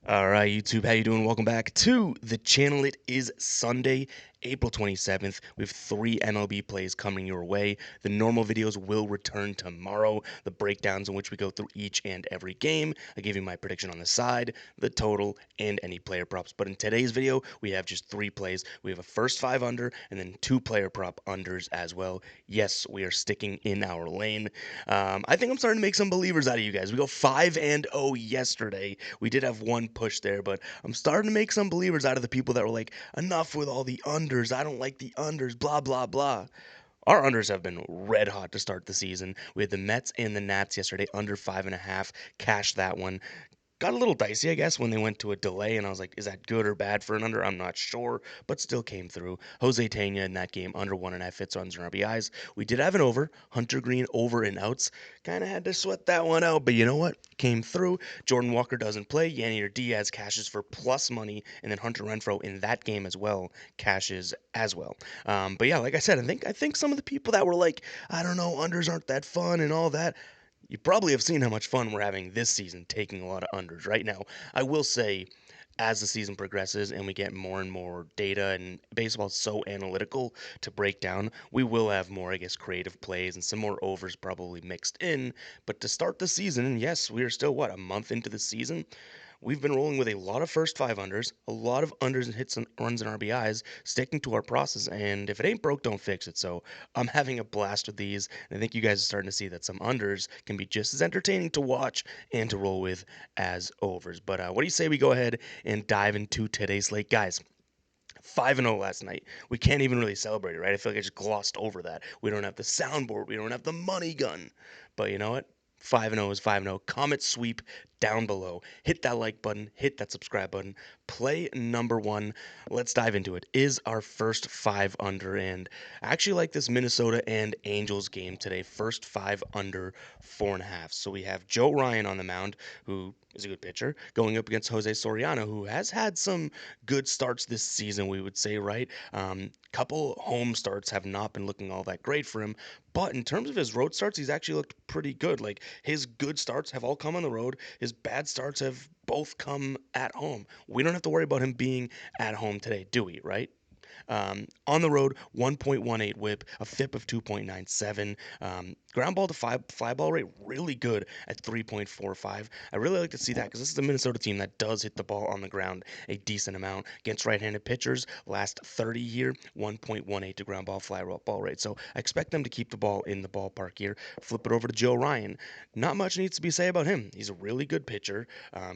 All right, YouTube, how you doing? Welcome back to the channel. It is Sunday, April 27th. We have three MLB plays coming your way. The normal videos will return tomorrow. The breakdowns in which we go through each and every game. I give you my prediction on the side, the total, and any player props. But in today's video, we have just three plays. We have a first five under and then two player prop unders as well. Yes, we are sticking in our lane. I think I'm starting to make some believers out of you guys. We go 5-0 yesterday. We did have one push there, but I'm starting to make some believers out of the people that were like, enough with all the unders. I don't like the unders, blah, blah, blah. Our unders have been red hot to start the season. We had the Mets and the Nats yesterday under 5.5. Cashed that one. Got a little dicey, I guess, when they went to a delay, and I was like, is that good or bad for an under? I'm not sure, but still came through. Jose Tena in that game, under 1.5 hits, runs, and RBIs. We did have an over. Hunter Green over and outs. Kind of had to sweat that one out, but you know what? Came through. Jordan Walker doesn't play. Yannier Diaz cashes for plus money, and then Hunter Renfroe in that game as well cashes as well. But yeah, like I said, I think some of the people that were like, I don't know, unders aren't that fun and all that, you probably have seen how much fun we're having this season taking a lot of unders right now. I will say, as the season progresses and we get more and more data, and baseball's so analytical to break down, we will have more, I guess, creative plays and some more overs probably mixed in. But to start the season, yes, we are still, what, a month into the season? We've been rolling with a lot of first five unders, a lot of unders and hits and runs and RBIs, sticking to our process. And if it ain't broke, don't fix it. So I'm having a blast with these. And I think you guys are starting to see that some unders can be just as entertaining to watch and to roll with as overs. But what do you say we go ahead and dive into today's slate, guys? 5-0 last night. We can't even really celebrate it, right? I feel like I just glossed over that. We don't have the soundboard. We don't have the money gun. But you know what? 5-0 is 5-0. Comment sweep down below. Hit that like button. Hit that subscribe button. Play number one. Let's dive into it. Is our first five under, and I actually like this Minnesota and Angels game today. First five under 4.5. So we have Joe Ryan on the mound, who is a good pitcher, going up against Jose Soriano, who has had some good starts this season, we would say, right? Couple home starts have not been looking all that great for him, but in terms of his road starts, he's actually looked pretty good. Like, his good starts have all come on the road. His bad starts have both come at home. We don't have to worry about him being at home today, do we? Right? On the road, 1.18 whip, a FIP of 2.97. Ground ball to fly ball rate really good at 3.45. I really like to see that because this is a Minnesota team that does hit the ball on the ground a decent amount against right-handed pitchers. Last 30 here, 1.18 to ground ball fly ball rate. So I expect them to keep the ball in the ballpark here. Flip it over to Joe Ryan. Not much needs to be said about him. He's a really good pitcher.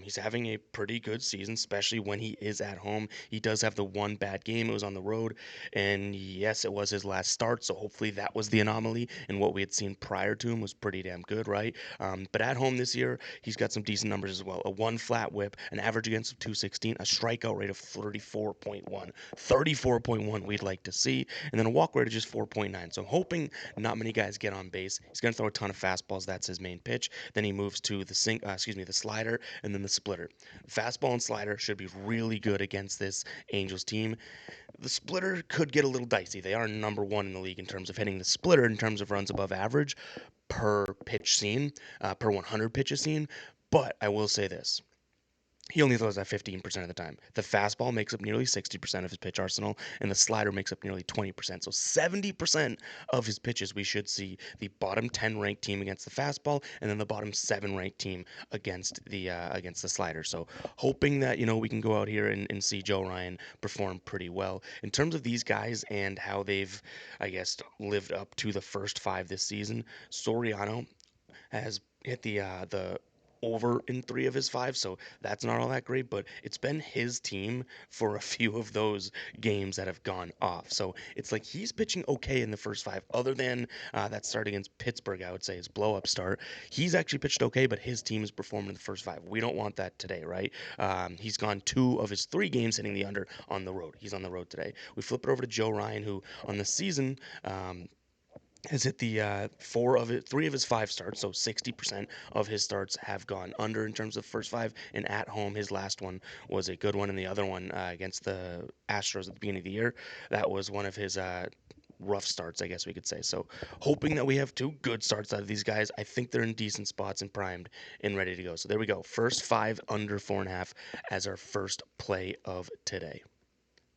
He's having a pretty good season, especially when he is at home. He does have the one bad game. It was on the road, and yes, it was his last start, so hopefully that was the anomaly, and what we had seen prior to him was pretty damn good, right? But at home this year, he's got some decent numbers as well. A one flat whip, an average against of 216, a strikeout rate of 34.1. 34.1 we'd like to see, and then a walk rate of just 4.9. So I'm hoping not many guys get on base. He's going to throw a ton of fastballs. That's his main pitch. Then he moves to the slider, and then the splitter. Fastball and slider should be really good against this Angels team. The splitter could get a little dicey. They are number one in the league in terms of hitting the splitter in terms of runs above average per pitch seen, per 100 pitches seen. But I will say this. He only throws that 15% of the time. The fastball makes up nearly 60% of his pitch arsenal, and the slider makes up nearly 20%. So 70% of his pitches, we should see the bottom 10 ranked team against the fastball, and then the bottom 7 ranked team against the slider. So hoping that we can go out here and see Joe Ryan perform pretty well in terms of these guys and how they've, I guess, lived up to the first five this season. Soriano has hit the over in three of his five, so that's not all that great, but it's been his team for a few of those games that have gone off. So it's like he's pitching okay in the first five, other than that start against Pittsburgh, I would say his blow up start. He's actually pitched okay, but his team is performing in the first five. We don't want that today, right? He's gone two of his three games hitting the under on the road. He's on the road today. We flip it over to Joe Ryan, who on the season, has hit the three of his five starts, so 60% of his starts have gone under in terms of first five. And at home, his last one was a good one, and the other one against the Astros at the beginning of the year, that was one of his rough starts, I guess we could say. So hoping that we have two good starts out of these guys. I think they're in decent spots and primed and ready to go. So there we go. First five under 4.5 as our first play of today.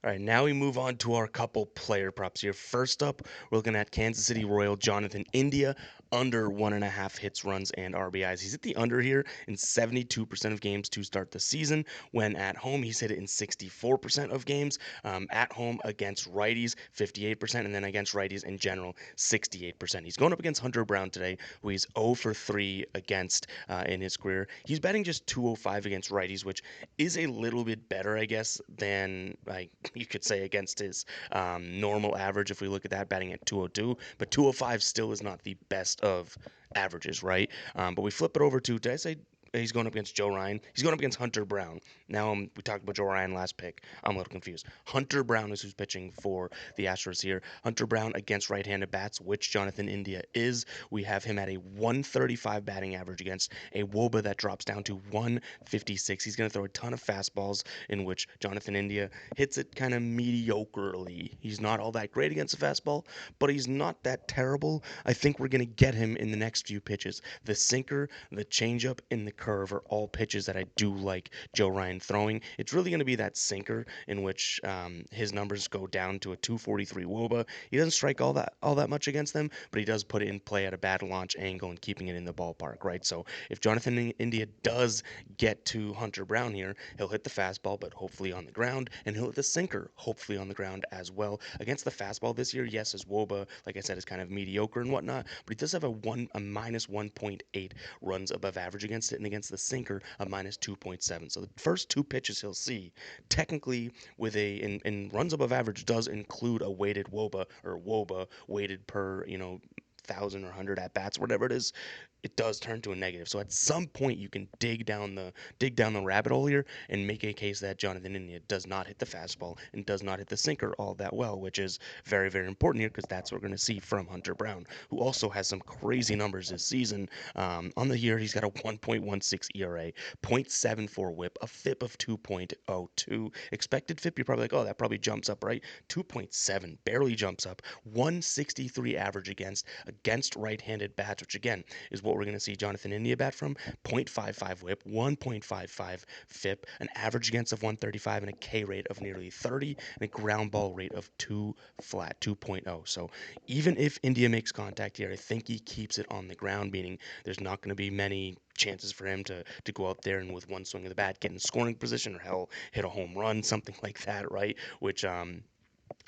All right, now we move on to our couple player props here. First up, we're looking at Kansas City Royal Jonathan India under 1.5 hits, runs, and RBIs. He's at the under here in 72% of games to start the season. When at home, he's hit it in 64% of games. At home against righties, 58%, and then against righties in general, 68%. He's going up against Hunter Brown today, who he's 0 for 3 against in his career. He's batting just 205 against righties, which is a little bit better, I guess, than like you could say against his normal average if we look at that, batting at 202. But 205 still is not the best of averages, right? But we flip it over to, did I say he's going up against Joe Ryan? He's going up against Hunter Brown. Now we talked about Joe Ryan last pick. I'm a little confused. Hunter Brown is who's pitching for the Astros here. Hunter Brown against right-handed bats, which Jonathan India is. We have him at a 135 batting average against a WOBA that drops down to 156. He's going to throw a ton of fastballs in which Jonathan India hits it kind of mediocrely. He's not all that great against a fastball, but he's not that terrible. I think we're going to get him in the next few pitches. The sinker, the changeup, and the curve are all pitches that I do like Joe Ryan throwing. It's really going to be that sinker in which his numbers go down to a 243 WOBA. He doesn't strike all that much against them, but he does put it in play at a bad launch angle and keeping it in the ballpark, right? So if Jonathan India does get to Hunter Brown here, he'll hit the fastball, but hopefully on the ground, and he'll hit the sinker, hopefully on the ground as well. Against the fastball this year, yes, his WOBA, like I said, is kind of mediocre and whatnot, but he does have a minus 1.8 runs above average against it, and against the sinker, a minus 2.7. So the first two pitches he'll see, technically, with in runs above average does include a weighted WOBA, or WOBA weighted per, 1,000 or 100 at bats, whatever it is, it does turn to a negative. So at some point you can dig down the rabbit hole here and make a case that Jonathan India does not hit the fastball and does not hit the sinker all that well, which is very, very important here because that's what we're going to see from Hunter Brown, who also has some crazy numbers this season. On the year, he's got a 1.16 ERA, 0.74 WHIP, a FIP of 2.02. Expected FIP, you're probably like, oh, that probably jumps up, right? 2.7, barely jumps up. 163 average against right-handed bats, which again is what we're going to see Jonathan India bat from. 0.55 whip, 1.55 FIP, an average against of 135, and a K rate of nearly 30, and a ground ball rate of 2 flat, 2.0. So even if India makes contact here, I think he keeps it on the ground, meaning there's not going to be many chances for him to go out there and with one swing of the bat get in scoring position, or hell, hit a home run, something like that, right? Which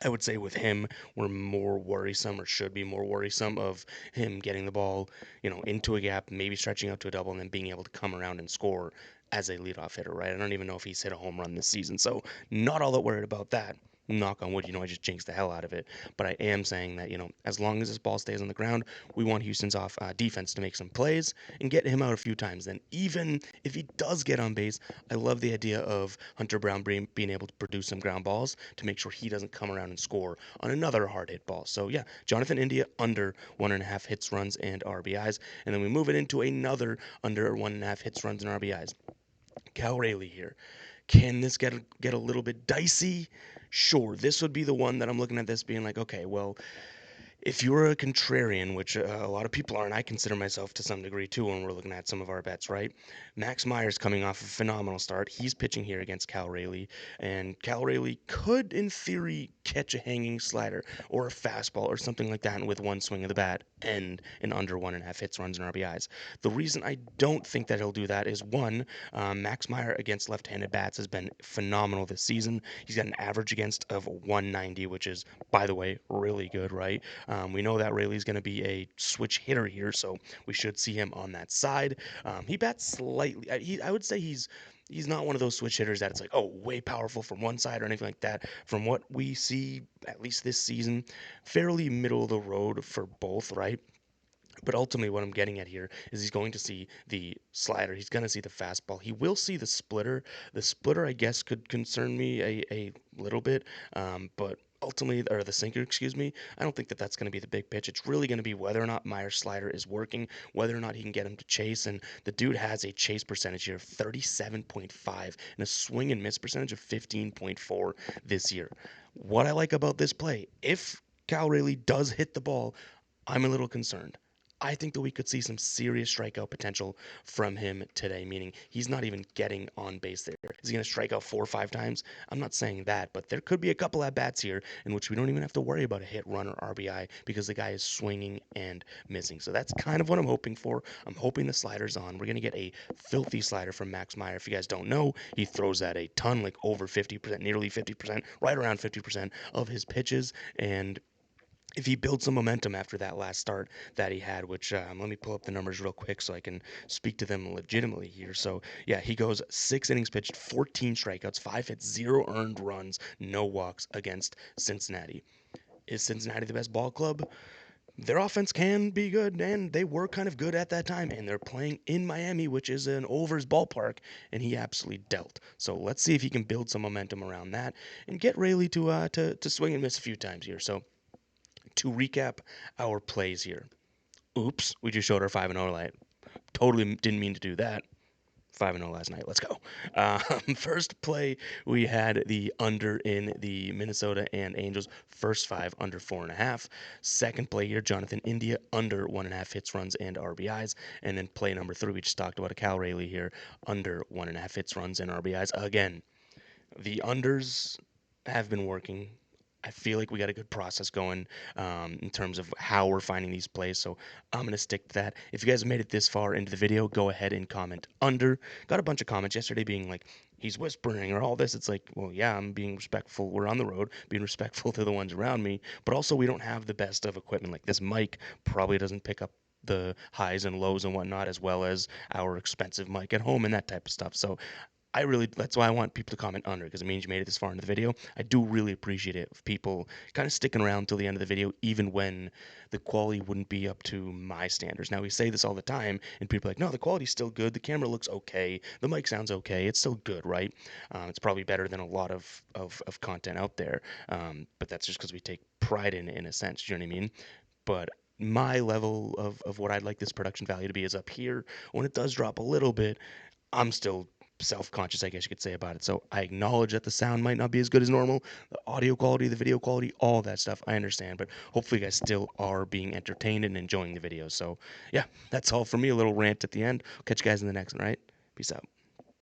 I would say with him, we're more worrisome, or should be more worrisome, of him getting the ball, into a gap, maybe stretching out to a double, and then being able to come around and score as a leadoff hitter, right? I don't even know if he's hit a home run this season, so not all that worried about that. Knock on wood, I just jinxed the hell out of it. But I am saying that, as long as this ball stays on the ground, we want Houston's defense to make some plays and get him out a few times. Then even if he does get on base, I love the idea of Hunter Brown being able to produce some ground balls to make sure he doesn't come around and score on another hard hit ball. So yeah, Jonathan India under 1.5 hits, runs, and RBIs. And then we move it into another under 1.5 hits, runs, and RBIs. Cal Rayleigh here. Can this get a little bit dicey? Sure, this would be the one that I'm looking at this being like, okay, well, if you're a contrarian, which a lot of people are, and I consider myself to some degree too when we're looking at some of our bets, right? Max Meyer's coming off a phenomenal start. He's pitching here against Cal Rayleigh, and Cal Rayleigh could, in theory, catch a hanging slider or a fastball or something like that with one swing of the bat and in under 1.5 hits, runs, and RBIs. The reason I don't think that he'll do that is, one, Max Meyer against left-handed bats has been phenomenal this season. He's got an average against of 190, which is, by the way, really good, right? We know that Rayleigh's going to be a switch hitter here, so we should see him on that side. He bats slightly. I would say he's not one of those switch hitters that it's like, oh, way powerful from one side or anything like that. From what we see, at least this season, fairly middle of the road for both, right? But ultimately, what I'm getting at here is he's going to see the slider. He's going to see the fastball. He will see the splitter. The splitter, I guess, could concern me a little bit, but ultimately, or the sinker, excuse me, I don't think that that's going to be the big pitch. It's really going to be whether or not Meyer's slider is working, whether or not he can get him to chase. And the dude has a chase percentage here of 37.5 and a swing and miss percentage of 15.4 this year. What I like about this play, if Cal Raleigh does hit the ball, I'm a little concerned. I think that we could see some serious strikeout potential from him today, meaning he's not even getting on base there. Is he going to strike out 4 or 5 times? I'm not saying that, but there could be a couple at bats here in which we don't even have to worry about a hit, run, or RBI because the guy is swinging and missing. So that's kind of what I'm hoping for. I'm hoping the slider's on. We're going to get a filthy slider from Max Meyer. If you guys don't know, he throws that a ton, like over 50%, nearly 50%, right around 50% of his pitches. And if he builds some momentum after that last start that he had, which let me pull up the numbers real quick so I can speak to them legitimately here. So, yeah, he goes 6 innings pitched, 14 strikeouts, 5 hits, 0 earned runs, no walks against Cincinnati. Is Cincinnati the best ball club? Their offense can be good, and they were kind of good at that time. And they're playing in Miami, which is an overs ballpark, and he absolutely dealt. So let's see if he can build some momentum around that and get Rayleigh to swing and miss a few times here. So to recap our plays here. Oops, we just showed our 5-0 light. Totally didn't mean to do that. 5-0 last night. Let's go. First play, we had the under in the Minnesota and Angels. First five, under 4.5. Second play here, Jonathan India, under 1.5 hits, runs, and RBIs. And then play number 3, we just talked about a Cal Raleigh here, under 1.5 hits, runs, and RBIs. Again, the unders have been working. I feel like we got a good process going in terms of how we're finding these plays. So I'm going to stick to that. If you guys have made it this far into the video, go ahead and comment under. Got a bunch of comments yesterday being like, he's whispering or all this. It's like, well, yeah, I'm being respectful. We're on the road, being respectful to the ones around me. But also, we don't have the best of equipment. Like this mic probably doesn't pick up the highs and lows and whatnot, as well as our expensive mic at home and that type of stuff. So that's why I want people to comment under, because it means you made it this far into the video. I do really appreciate it if people kind of sticking around till the end of the video, even when the quality wouldn't be up to my standards. Now, we say this all the time, and people are like, no, the quality's still good. The camera looks okay. The mic sounds okay. It's still good, right? It's probably better than a lot of content out there. But that's just because we take pride in a sense. You know what I mean? But my level of what I'd like this production value to be is up here. When it does drop a little bit, I'm still self-conscious, I guess you could say, about it. So I acknowledge that the sound might not be as good as normal, the audio quality, the video quality, all that stuff, I understand. But hopefully you guys still are being entertained and enjoying the videos. So yeah, that's all for me. A little rant at the end. Catch you guys in the next one, right? Peace out.